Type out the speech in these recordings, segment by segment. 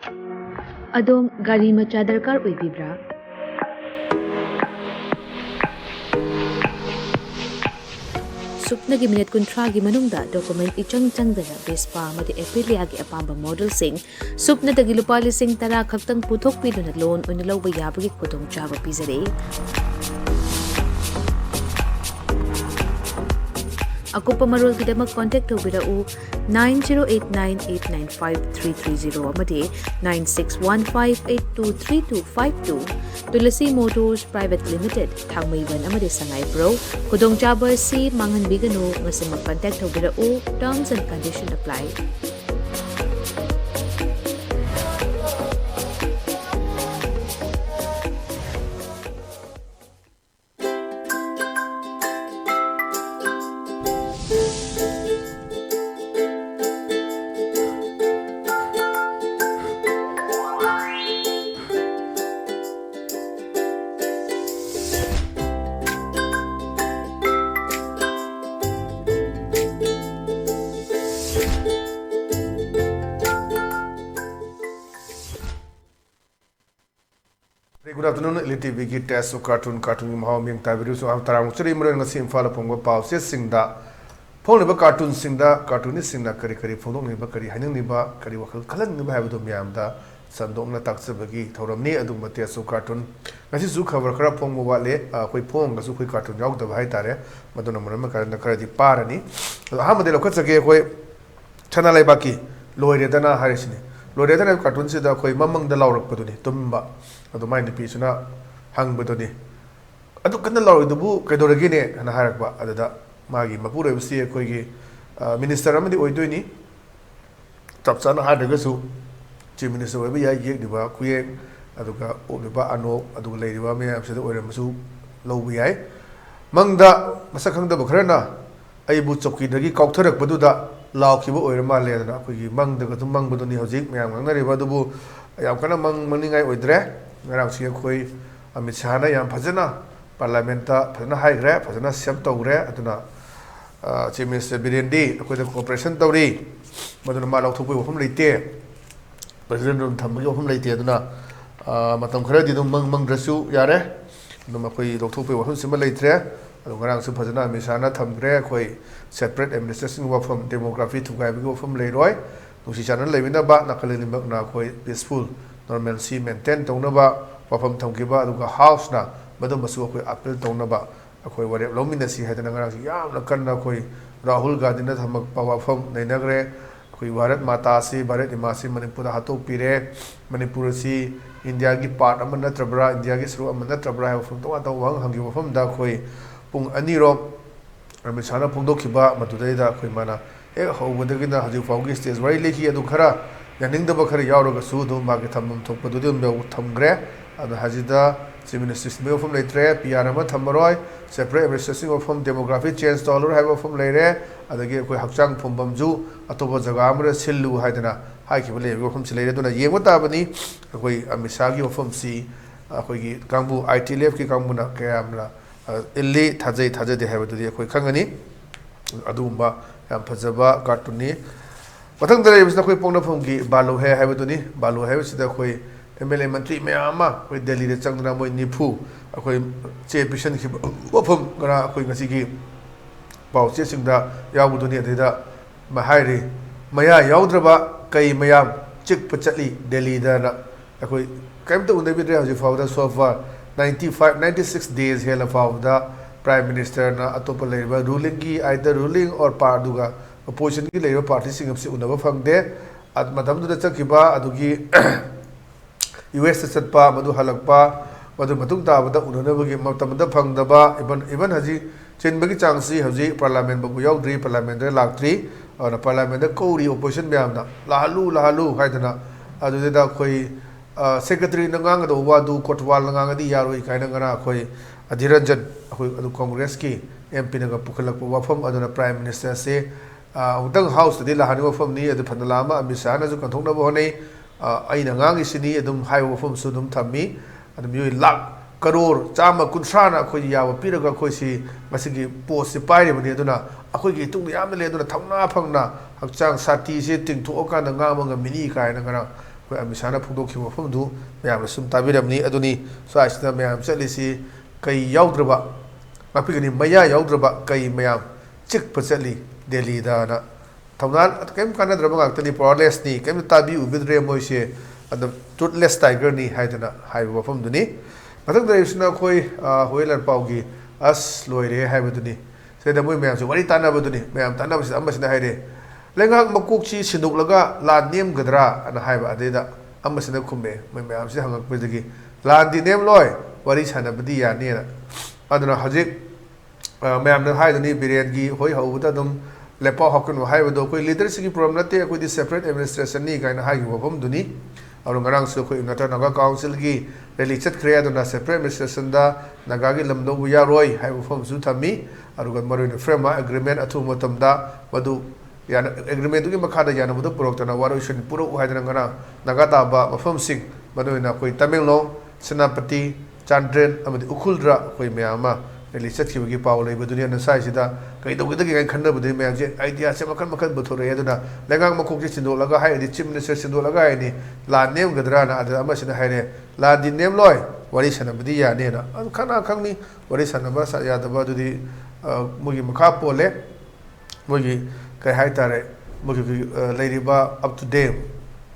Adom gari macha darkar oibibra? Supnagi minute kuntragi manungda document ichang changdana Vespa amadi Aprilia gi apamba model sing supna dagi lupa lising tara khaktang puthok piduna loan oina lawba yabagi khudong chaba pizare. Akupa marol gidamak contact tawbirau 9089895330 amadi 9615823252 Tulasi Motors Private Limited Thangmaiban amadi Sangai Pro Kudong Chaba si Manghan Bigano ngasi mag-contact tawbirau terms and conditions apply. Good afternoon, ELITETV ki test of cartoon ki mahau ming tabiru so am tarang churi mren ngasi imphal phongwa paw se singda phone ba cartoon singda cartoonist singna kari kari phongdong ni ba kari haning ni ba kari wakhal khalan ni ba habdo myam da sandong na taksabagi thoram ni adum ma test of cartoon ngasi zu khabar khara phongwa wale koi phong ga su koi cartoon yaw da hai tare maduna mun ma karana khara di parani ha made lokha chage koi chana lai ba ki loire dana harisini loire dana cartoon se da koi mamang da lawrak paduni tumba adu mai nipi suna hang badoni adu kanna lawi dubu kaidoragi ne hana harakba adada magi mapur ebsi koi gi minister amadi oidoi ni tapchana hadaga su chief minister oiba ya yek diba kuye aduga obiba ano aduga leidiba me amsada oiramsu lowbi yai mangda masakangda bakharana aibu chokki dagi kauktarak baduda laukhiba oirama ledana koi gi mangda ga tum mangbadoni hojik mayam ngangnariba dubu yam kana mangningai oidre ngarang si khoi Amit Shah na yam phajana parliamenta phajana haigre phajana sem tawre aduna chief minister Birendi akoi da cooperation tawri maduna ma lauk thopui wafam leite president rum thamgi wafam leite aduna matam khara di dum mang drasu yare dum akoi lauk thopui wafam sima leitre adu ngarang su phajana Amit Shah na thamgre khoi separate administration wafam demography thugai bi wafam leiroi nusi chanan leibina ba nakalini na khoi peaceful normalcy maintain taunaba wafam thamkiba aduga house na madum masu khoi appeal taunaba khoi warep lomina si hadana ngara yamna kanna khoi Rahul Gandhi na thamak pawafam nainagre khoi Bharat Mata si Bharat Imasi Manipur hato pire Manipur si India gi part amana trabra India gi sru amana trabra wafam to ata wang hangi wafam da khoi pung ani ro Amit Shah na pungdokhiba madudai da khoi mana ek hawbadagina haji fawgi stage wari lekhi adu khara yaning da bakar yauraga su do magi thamam thokpa du dem thamgre adu hajida chief minister me from leitre PR ma thamroi separate administration of from demography change dollar have from leire adagi koi hakchang phumbam ju atoba jaga amra sillu haidana haiki bele from leire duna yengwa tabani koi Amit Shah gi from si koi gi kangbu IT lab ki kangbu na kayamla illi thajai de have du koi khangani adumba yam phajaba cartoon ni Matang dari bisna koi pongna phongki balu hai habaduni balu hai sida koi MLA mantri mayama koi Delhi de changna moi nipu koi che pishan ki wafam gara koi ngasi ki pau che singda yawuduni adida mahairi maya yawdraba kai mayam chik pachali Delhi da na koi kaimta unde bidre haji fawda so far 96 days hela fawda prime minister na atopa leiba ruling ki either ruling or parduga opposition ki leiba party singam se unaba phangde at madam du chakhiba adugi US satpa madu halakpa madu matung ta bada unanabagi matamda phangdaba even haji chenbagi changsi haji parliament babu yaudri parliament re laktri और parliament कौरी opposition ma'am Lalu हाइदना अदुदा कोई secretary नंगांग दो वादु कोटवाल नंगांगदी यारोई कायना गना कोई अधिरंजन कोई अदु कांग्रेस की MP Naga पुखलक वफम अदुना prime minister से उदंग हाउस दि लाहानि वफम नि अदु फनलामा अमित शाह ना जो कंथोंना बहनै अइना ngangi sini adum hai wafam su dum thammi adum yoi lakh crore chama kunsana khoi yawa piraga khoi si masigi post si paire bani aduna akhoi gi tung yam le aduna thamna phangna hakchang sati se ting tho ka na nga manga mini kai na ngara ꯑꯩꯈꯣꯏ ꯑꯃꯤꯁꯥꯅ ꯐꯣꯡꯗꯣꯛꯈꯤꯕ ꯃꯐꯝꯗꯨ ꯃꯌꯥꯝꯅ ꯁꯨꯝ ꯇꯥꯕꯤꯔꯝꯅꯤ ꯑꯗꯨꯅꯤ ꯁ꯭ꯋꯥꯏꯁꯤꯗ ꯃꯌꯥꯝ ꯆꯠꯂꯤꯁꯤ ꯀꯩ ꯌꯥꯎꯗ꯭ꯔꯕ ꯉꯥꯛꯄꯤꯒꯅꯤ ꯃꯌꯥ ꯌꯥꯎꯗ꯭ꯔꯕ ꯀꯩ ꯃꯌꯥꯝ ꯆꯤꯛꯄ ꯆꯠꯂꯤ ꯗꯦꯜꯂꯤꯗꯅ ꯊꯧꯅꯥ ꯀꯩꯝ ꯀꯥꯟꯅꯗ꯭ꯔꯕ ꯉꯥꯛꯇꯅꯤ ꯄꯥꯋꯔꯂꯦꯁꯅꯤ ꯀꯩꯝꯇ ꯇꯥꯕꯤ ꯎꯕꯤꯗ꯭ꯔꯦ ꯃꯣꯏꯁꯦ ꯑꯗꯨꯝ ꯇ꯭ꯔꯨꯠꯂꯦꯁ ꯇꯥꯏꯒꯔꯅꯤ ꯍꯥꯏꯗꯅ ꯍꯥꯏꯕ ꯃꯐꯝꯗꯨꯅꯤ ꯃꯊꯪꯗ ꯂꯩꯔꯤꯕꯁꯤꯅ ꯑꯩꯈꯣꯏ ꯍꯨꯏꯂꯔ ꯄꯥꯎꯒꯤ ꯑꯁ ꯂꯣꯏꯔꯦ ꯍꯥꯏꯕꯗꯨꯅꯤ ꯁꯤꯗ ꯃꯣꯏ ꯃꯌꯥꯝꯁꯨ ꯋꯥꯔꯤ ꯇꯥꯟꯅꯕꯗꯨꯅꯤ ꯃꯌꯥꯝ ꯇꯥꯟꯅꯕꯁꯤꯗ ꯑꯃꯁꯤꯅ ꯍꯥꯏꯔꯦ ꯂꯩꯉꯥꯛ ꯃꯀꯣꯛꯁꯤ ꯁꯤꯟꯗꯣꯛꯂꯒ ꯂꯥꯟ ꯅꯦꯝꯒꯗ꯭ꯔꯥ ꯑꯅ ꯍꯥꯏꯕ ꯑꯗꯩꯗ ꯑꯃꯁꯤꯅ ꯈꯨꯝꯃꯦ ꯃꯣꯏ ꯃꯌꯥꯝꯁꯤ ꯍꯪꯉꯛꯄꯗꯒꯤ ꯂꯥꯟꯗꯤ ꯅꯦꯝꯂꯣꯏ ꯋꯥꯔꯤ ꯁꯥꯟꯅꯕꯗꯤ ꯌꯥꯅꯤꯅ ꯑꯗꯨꯅ ꯍꯧꯖꯤꯛ ꯃꯌꯥꯝꯅ ꯍꯥꯏꯗꯨꯅꯤ ꯕꯤꯔꯦꯟꯒꯤ ꯍꯣꯏ ꯍꯧꯕꯗ ꯑꯗꯨꯝ ꯂꯦꯞꯄꯥꯎ ꯍꯥꯞꯀꯅꯨ ꯍꯥꯏꯕꯗꯣ ꯑꯩꯈꯣꯏ ꯂꯤꯗꯔꯁꯤꯞꯀꯤ ꯄ꯭ꯔꯣꯕ꯭ꯂꯦꯝ ꯅꯠꯇꯦ ꯑꯩꯈꯣꯏꯗꯤ ꯁꯦꯄꯔꯦꯠ ꯑꯦꯗꯃꯤꯅꯤꯁꯇ꯭ꯔꯦꯁꯟꯅꯤ ꯀꯥꯏꯅ ꯍꯥꯏꯈꯤꯕ ꯃꯐꯝꯗꯨꯅꯤ ꯑꯗꯨ ꯉꯔꯥꯡꯁꯨ ꯑꯩꯈꯣꯏ ꯏꯟꯚꯔꯇꯔ ꯅꯥꯒꯥ ꯀꯥꯎꯟꯁꯤꯜꯒꯤ ꯔꯦꯂꯤ ꯆꯠꯈ꯭ꯔꯦ ꯑꯗꯨꯅ ꯁꯦꯄꯔꯦꯠ ꯑꯦꯗꯃꯤꯅꯤꯁꯇ꯭ꯔꯦꯁꯟꯗ ꯅꯥꯒꯥꯒꯤ ꯂꯝ ꯂꯧꯕ ꯌꯥꯔꯣꯏ ꯍꯥꯏꯕ ꯋꯥꯐꯝꯁꯨ ꯊꯝꯃꯤ ꯑꯗꯨꯒ ꯃꯔꯨꯑꯣꯏꯅ ꯐ꯭ꯔꯦꯝ ꯑꯦꯒ꯭ꯔꯤꯃꯦꯟ ꯑꯊꯨꯕ ꯃꯇꯝꯗ ꯃꯗꯨ ꯑꯦꯒ꯭ꯔꯤꯃꯦꯟꯗꯨꯒꯤ ꯃꯈꯥꯗ ꯌꯥꯅꯕꯗ ꯄꯨꯔꯛꯇꯅ ꯋꯥꯔꯣꯏꯁꯤꯟ ꯄꯨꯔꯛꯎ ꯍꯥꯏꯗꯅ ꯉꯔꯥꯡ ꯅꯥꯒꯥ ꯇꯥꯕ ꯃꯐꯝꯁꯤꯡ ꯃꯔꯨꯑꯣꯏꯅ ꯑꯩꯈꯣꯏ ꯇꯃꯦꯡꯂꯣꯡ ꯁꯦꯅꯥꯄꯇꯤ ꯆꯥꯟꯗ꯭ꯔꯦꯟ ꯑꯃꯗꯤ ꯎꯈ꯭ꯔꯨꯜꯗ ꯑꯩꯈꯣꯏ ꯃꯌꯥꯝ ꯑꯃ ꯔꯦꯂꯤ ꯆꯠꯈꯤꯕꯒꯤ ꯄꯥꯎ ꯂꯩꯕꯗꯨꯅꯤ ꯑꯗꯨꯅ ꯁ꯭ꯋꯥꯏꯁꯤꯗ ꯀꯩ ꯇꯧꯒꯗꯒꯦ ꯀꯥꯏꯅ ꯈꯟꯅꯕꯗꯨꯅꯤ ꯃꯌꯥꯝꯁꯦ ꯑꯥꯏꯗꯤꯌꯥꯁꯦ ꯃꯈꯜ ꯃꯈꯜ ꯄꯨꯊꯣꯔꯛꯑꯦ ꯑꯗꯨꯅ ꯂꯩꯉꯥꯛ ꯃꯀꯣꯛꯁꯦ ꯁꯤꯟꯗꯣꯛꯂꯒ ꯍꯥꯏꯔꯗꯤ ꯆꯤꯞ ꯃꯤꯅꯤꯁꯇꯔ ꯁꯤꯟꯗꯣꯛꯂꯒ ꯍꯥꯏꯔꯅꯤ ꯂꯥꯟ ꯅꯦꯝꯒꯗ꯭ꯔꯥꯅ ꯑꯗꯨꯗ ꯑꯃꯁꯤꯅ ꯍꯥꯏꯔꯦ ꯂꯥꯟꯗꯤ ꯅꯦꯝꯂꯣꯏ ꯋꯥꯔꯤ ꯁꯥꯟꯅꯕꯗꯤ ꯌꯥꯅꯤꯅ ꯑꯗꯨ ꯈꯪꯅ ꯈꯪꯅꯤ ꯋꯥꯔꯤ ꯁꯥꯟꯅꯕ ꯌꯥꯗꯕ ꯑꯗꯨꯗꯤ ꯃꯣꯏꯒꯤ ꯃꯈꯥ ꯄꯣꯜꯂꯦ ꯃꯣꯏꯒꯤ ꯀꯩ ꯍꯥꯏꯇꯥꯔꯦ ꯃꯣꯏꯒꯤ ꯂꯩꯔꯤꯕ ꯑꯞ ꯇꯨ ꯗꯦꯠ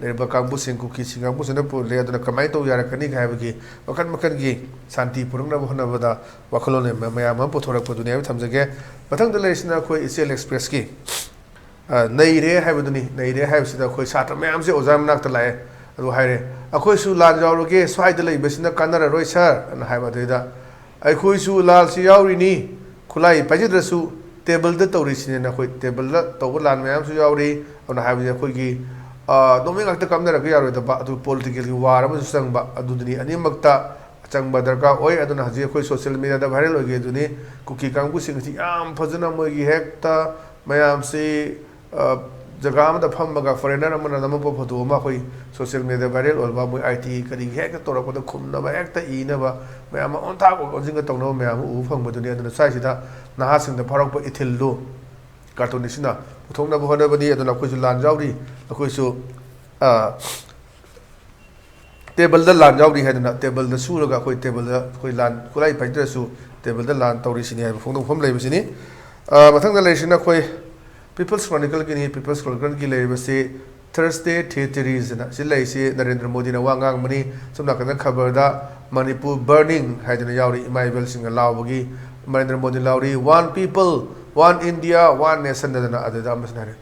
ꯂꯩꯔꯤꯕ ꯀꯥꯡꯕꯨꯁꯤꯡ ꯀꯨꯀꯤꯁꯤꯡ ꯀꯥꯡꯕꯨꯁꯤꯅ ꯄꯨꯜꯂꯦ ꯑꯗꯨꯅ ꯀꯃꯥꯏꯅ ꯇꯧ ꯌꯥꯔꯛꯀꯅꯤ ꯍꯥꯏꯕꯒꯤ ꯃꯈꯜ ꯃꯈꯜꯒꯤ ꯁꯥꯟꯇꯤ ꯄꯨꯔꯛꯅꯕ ꯍꯣꯠꯅꯕꯗ ꯋꯥꯈꯜꯂꯣꯟ ꯃꯌꯥꯝ ꯑꯃ ꯄꯨꯊꯣꯔꯛꯄꯗꯨꯅꯤ ꯍꯥꯏꯕ ꯊꯝꯖꯒꯦ ꯃꯊꯪꯗ ꯂꯩꯔꯤꯁꯤꯅ ꯑꯩꯈꯣꯏ ꯏꯆꯦꯜ ꯑꯦꯛꯁꯄ꯭ꯔꯦꯁꯀꯤ ꯅꯩꯔꯦ ꯍꯥꯏꯕꯗꯨꯅꯤ ꯅꯩꯔꯦ ꯍꯥꯏꯕꯁꯤꯗ ꯑꯩꯈꯣꯏ ꯁꯥꯇ꯭ꯔ ꯃꯌꯥꯝꯁꯦ ꯑꯣꯖꯥ ꯃꯅꯥꯛꯇ ꯂꯥꯛꯑꯦ ꯑꯗꯨ ꯍꯥꯏꯔꯦ ꯑꯩꯈꯣꯏꯁꯨ ꯂꯥꯟ ꯌꯥꯎꯔꯒꯦ ꯁ꯭ꯋꯥꯏꯗ ꯂꯩꯕꯁꯤꯅ ꯀꯥꯟꯅꯔꯔꯣꯏ ꯁꯥꯔ ꯑꯅ ꯍꯥꯏꯕ ꯑꯗꯨꯗꯩꯗ ꯑꯩꯈꯣꯏꯁꯨ ꯂꯥꯟꯁꯤ ꯌꯥꯎꯔꯤꯅꯤ ꯈꯨꯠꯂꯥꯏ ꯄꯥꯏꯖꯗ꯭ꯔꯁꯨ ꯇꯦꯕꯜꯗ ꯇꯧꯔꯤꯁꯤꯅꯦꯅ ꯑꯩꯈꯣꯏ ꯇꯦꯕꯜꯗ ꯇꯧꯕ ꯂꯥꯟ ꯃꯌꯥꯝꯁꯨ ꯌꯥꯎꯔꯤ ꯑꯗꯨꯅ ꯍꯥꯏꯕꯗꯤ ꯑꯩꯈꯣꯏꯒꯤ ꯅꯣꯡꯃꯩ ꯉꯥꯛꯇ ꯀꯥꯞꯅꯔꯒ ꯌꯥꯔꯣꯏꯗꯕ ꯑꯗꯨ ꯄꯣꯂꯤꯇꯤꯀꯦꯜꯒꯤ ꯋꯥꯔ ꯑꯃꯁꯨ ꯆꯪꯕ ꯑꯗꯨꯗꯨꯅꯤ ꯑꯅꯤꯃꯛꯇ ꯆꯪꯕ ꯗꯔꯀꯥꯔ ꯑꯣꯏ ꯑꯗꯨꯅ ꯍꯧꯖꯤꯛ ꯑꯩꯈꯣꯏ ꯁꯣꯁꯤꯌꯦꯜ ꯃꯤꯗꯤꯌꯥꯗ ꯚꯥꯏꯔꯦꯜ ꯑꯣꯏꯒꯦꯗꯨꯅꯤ ꯀꯨꯀꯤ ꯀꯥꯡꯕꯨꯁꯤꯡ ꯑꯁꯤ ꯌꯥꯝ ꯐꯖꯅ ꯃꯣꯏꯒꯤ ꯍꯦꯛꯇ ꯃꯌꯥꯝꯁꯤ ꯖꯒꯥ ꯑꯃꯗ ꯐꯝꯃꯒ ꯐꯣꯔꯦꯅꯔ ꯑꯃꯅ ꯅꯝꯃꯛꯄ ꯐꯣꯇꯣ ꯑꯃ ꯑꯩꯈꯣꯏ ꯁꯣꯁꯤꯌꯦꯜ ꯃꯤꯗꯤꯌꯥꯗ ꯚꯥꯏꯔꯦꯜ ꯑꯣꯏꯕ ꯃꯣꯏ ꯑꯥꯏ ꯇꯤ ꯀꯔꯤꯒꯤ ꯍꯦꯛꯇ ꯇꯧꯔꯛꯄꯗ ꯈꯨꯝꯅꯕ ꯍꯦꯛꯇ ꯏꯅꯕ ꯃꯌꯥꯝ ꯑꯃ ꯑꯣꯟꯊꯥꯛ ꯑꯣꯟꯁꯤꯟꯒ ꯇꯧꯅꯕ ꯃꯌꯥꯝ ꯑꯃ ꯎꯕ ꯐꯪꯕꯗꯨꯅꯤ ꯑꯗꯨꯅ ꯁ꯭ꯋꯥꯏꯁꯤꯗ ꯅꯍꯥꯁꯤꯡꯗ ꯐꯥꯎꯔꯛꯄ ꯏꯊꯤꯜꯗꯨ ꯀꯥꯔꯇꯨꯅꯤꯁꯤꯅ ꯄꯨꯊꯣꯛꯅꯕ ꯍꯣꯠꯅꯕꯅꯤ ꯑꯗꯨꯅ ꯑꯩꯈꯣꯏꯁꯨ ꯂꯥꯟ ꯌꯥꯎꯔꯤ ꯑꯩꯈꯣꯏꯁꯨ ꯇꯦꯕꯜꯗ ꯂꯥꯟ ꯌꯥꯎꯔꯤ ꯍꯥꯏꯗꯅ ꯇꯦꯕꯜꯗ ꯁꯨꯔꯒ ꯑꯩꯈꯣꯏ ꯇꯦꯕꯜꯗ ꯑꯩꯈꯣꯏ ꯂꯥꯟ ꯈꯨꯠꯂꯥꯏ ꯄꯥꯏꯗ꯭ꯔꯁꯨ ꯇꯦꯕꯜꯗ ꯂꯥꯟ ꯇꯧꯔꯤꯁꯤꯅꯤ ꯍꯥꯏꯕ ꯐꯣꯡꯗꯣꯛꯐꯝ ꯂꯩꯕꯁꯤꯅꯤ ꯃꯊꯪꯗ ꯂꯩꯔꯤꯁꯤꯅ ꯑꯩꯈꯣꯏ ꯄꯤꯄꯜꯁ ꯀ꯭ꯔꯣꯅꯤꯀꯜꯒꯤꯅꯤ ꯄꯤꯄꯜꯁ ꯀ꯭ꯔꯣꯅꯤꯀꯜꯒꯤ ꯂꯩꯔꯤꯕꯁꯤ ꯊꯔꯁꯗꯦ ꯊꯤꯌꯦꯇꯔꯤꯁꯅ ꯁꯤ ꯂꯩꯔꯤꯁꯤ ꯅꯔꯦꯟꯗ꯭ꯔ ꯃꯣꯗꯤꯅ ꯋꯥ ꯉꯥꯡꯕꯅꯤ ꯁꯣꯝ ꯅꯥꯀꯟꯗ ꯈꯕꯔꯗ ꯃꯅꯤꯄꯨꯔ ꯕꯔꯅꯤꯡ ꯍꯥꯏꯗꯅ ꯌꯥꯎꯔꯤ ꯏꯃꯥ ꯏꯕꯦꯜꯁꯤꯡꯒ ꯂꯥꯎꯕꯒꯤ ꯅꯔꯦꯟꯗ꯭ꯔ ꯃꯣꯗꯤ ꯂꯥꯎꯔꯤ one people one India one nation ꯑꯗꯨꯅ ꯑꯗꯨꯗ ꯑꯃꯁꯤꯅ ꯍꯥꯏꯔꯦ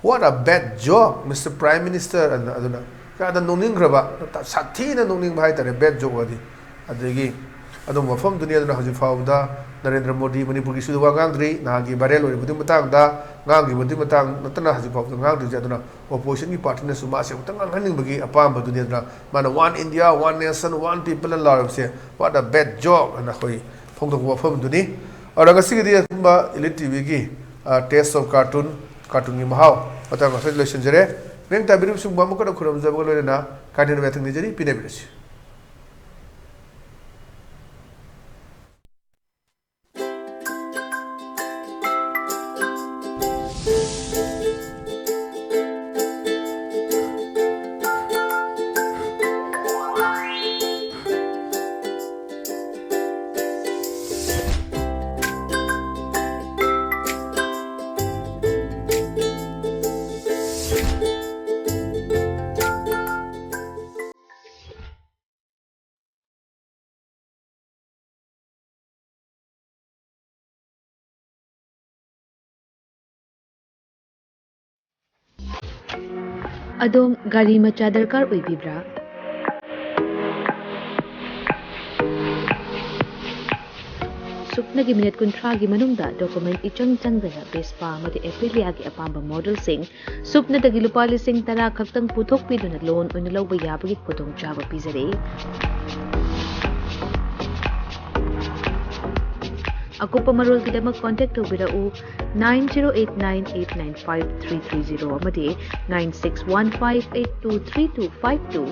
what a bad joke mister prime minister ꯑꯗꯨꯅ ꯀꯌꯥꯗ ꯅꯣꯛꯅꯤꯡꯈ꯭ꯔꯕ ꯁꯥꯊꯤꯅ ꯅꯣꯛꯅꯤꯡꯕ ꯍꯥꯏꯇꯥꯔꯦ ꯕꯦꯠ ꯖꯣꯛ ꯑꯗꯤ ꯑꯗꯒꯤ ꯑꯗꯨꯝꯕ ꯃꯐꯝꯗꯨꯅꯤ ꯑꯗꯨꯅ ꯍꯧꯖꯤꯛ ꯐꯥꯎꯕꯗ ꯅꯔꯦꯟꯗ꯭ꯔ ꯃꯣꯗꯤ ꯃꯅꯤꯄꯨꯔꯒꯤ ꯁꯨꯗ ꯋꯥ ꯉꯥꯡꯗ꯭ꯔꯤ ꯅꯍꯥꯟꯒꯤ ꯚꯥꯏꯔꯦꯜ ꯑꯣꯏꯔꯤꯕꯗꯨꯒꯤ ꯃꯇꯥꯡꯗ ꯉꯥꯡꯈꯤꯕꯗꯨꯒꯤ ꯃꯇꯥꯡ ꯅꯠꯇꯅ ꯍꯧꯖꯤꯛ ꯐꯥꯎꯕꯗ ꯉꯥꯡꯗ꯭ꯔꯤꯁꯦ ꯑꯗꯨꯅ ꯑꯣꯄꯣꯖꯤꯁꯟꯒꯤ ꯄꯥꯔꯇꯤꯅꯁꯨ ꯃꯥꯁꯦ ꯑꯃꯨꯛꯇꯪ ꯉꯥꯡꯍꯟꯅꯤꯡꯕꯒꯤ ꯑꯄꯥꯝꯕꯗꯨꯅꯤ ꯑꯗꯨꯅ ꯃꯥꯅ one India one nation one people ꯑꯅ ꯂꯥꯎꯔꯤꯕꯁꯦ ꯋꯥꯠ ꯑ ꯕꯦꯠ ꯖꯣꯛ ꯑꯅ ꯑꯩꯈꯣꯏ ꯐꯣꯡꯗꯣꯛꯄ ꯋꯥꯐꯝꯗꯨꯅꯤ ꯑꯗꯨꯒ ꯉꯁꯤꯒꯤꯗꯤ ꯑꯗꯨꯒꯨꯝꯕ ꯏꯂꯤꯠ ꯇꯤꯚꯤꯒꯤ ꯇꯦꯁ ꯑꯣꯐ ꯀꯥꯔꯇꯨꯟꯒꯤ ꯃꯍꯥꯎ ꯃꯇꯥꯡ ꯑꯁꯤꯗ ꯂꯣꯏꯁꯤꯟꯖꯔꯦ ꯃꯦꯡ ꯇꯥꯕꯤꯔꯤꯕꯁꯤꯡꯕꯨ ꯑꯃꯨꯛꯀ ꯈꯨꯔꯨꯝꯖꯕꯒ ꯂꯣꯏꯅꯅ ꯀꯥꯏꯗꯦꯅ ꯃꯊꯪ ꯅꯤꯖꯔꯤ ꯄꯤꯅꯕꯤꯔꯁꯤ ꯑꯗꯣꯝ ꯒꯥꯔꯤ ꯃꯆꯥ ꯗꯔꯀꯥꯔ ꯑꯣꯏꯕꯤꯕ꯭ꯔꯥ? ꯁꯨꯞꯅꯒꯤ ꯃꯤꯅꯤꯠ 30ꯒꯤ ꯃꯅꯨꯡꯗ ꯗꯣꯀꯨꯃꯦꯟ ꯏꯆꯪ ꯆꯪꯗꯅ ꯕꯦꯁꯄꯥ ꯑꯃꯗꯤ ꯑꯦꯄ꯭ꯔꯤꯂꯤꯌꯥꯒꯤ ꯑꯄꯥꯝꯕ ꯃꯣꯗꯦꯜꯁꯤꯡ ꯁꯨꯞꯅꯗꯒꯤ ꯂꯨꯄꯥ 10,000 ꯈꯛꯇꯪ ꯄꯨꯊꯣꯛꯄꯤꯗꯨꯅ ꯂꯣꯟ ꯑꯣꯏꯅ ꯂꯧꯕ ꯌꯥꯕꯒꯤ ꯈꯨꯗꯣꯡꯆꯥꯕ ꯄꯤꯖꯔꯤ꯫ ꯑꯀꯨꯞꯄ ꯃꯔꯣꯜꯒꯤꯗꯃꯛ ꯀꯣꯟꯇꯦꯛ ꯇꯧꯕꯤꯔꯛꯎ 9089895330 ꯑꯃꯗꯤ 9615823252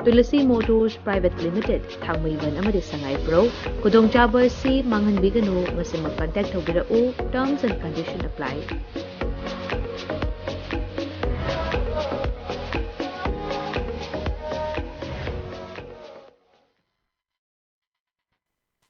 ꯇꯨꯂꯁꯤ ꯃꯣꯇꯣꯔꯁ ꯄ꯭ꯔꯥꯏꯚꯦꯠ ꯂꯤꯃꯤꯇꯦꯗ ꯊꯥꯡꯃꯩꯕꯟ ꯑꯃꯗꯤ ꯁꯉꯥꯏꯄ꯭ꯔꯧ ꯈꯨꯗꯣꯡꯆꯥꯕ ꯑꯁꯤ ꯃꯥꯡꯍꯟꯕꯤꯒꯅꯨ ꯉꯁꯤꯃꯛ ꯀꯣꯟꯇꯦꯛ ꯇꯧꯕꯤꯔꯛꯎ ꯇꯔꯝꯁ ꯑꯦꯟड ꯀꯟꯗꯤꯁꯟ ꯑꯦꯄ꯭ꯂꯥꯏ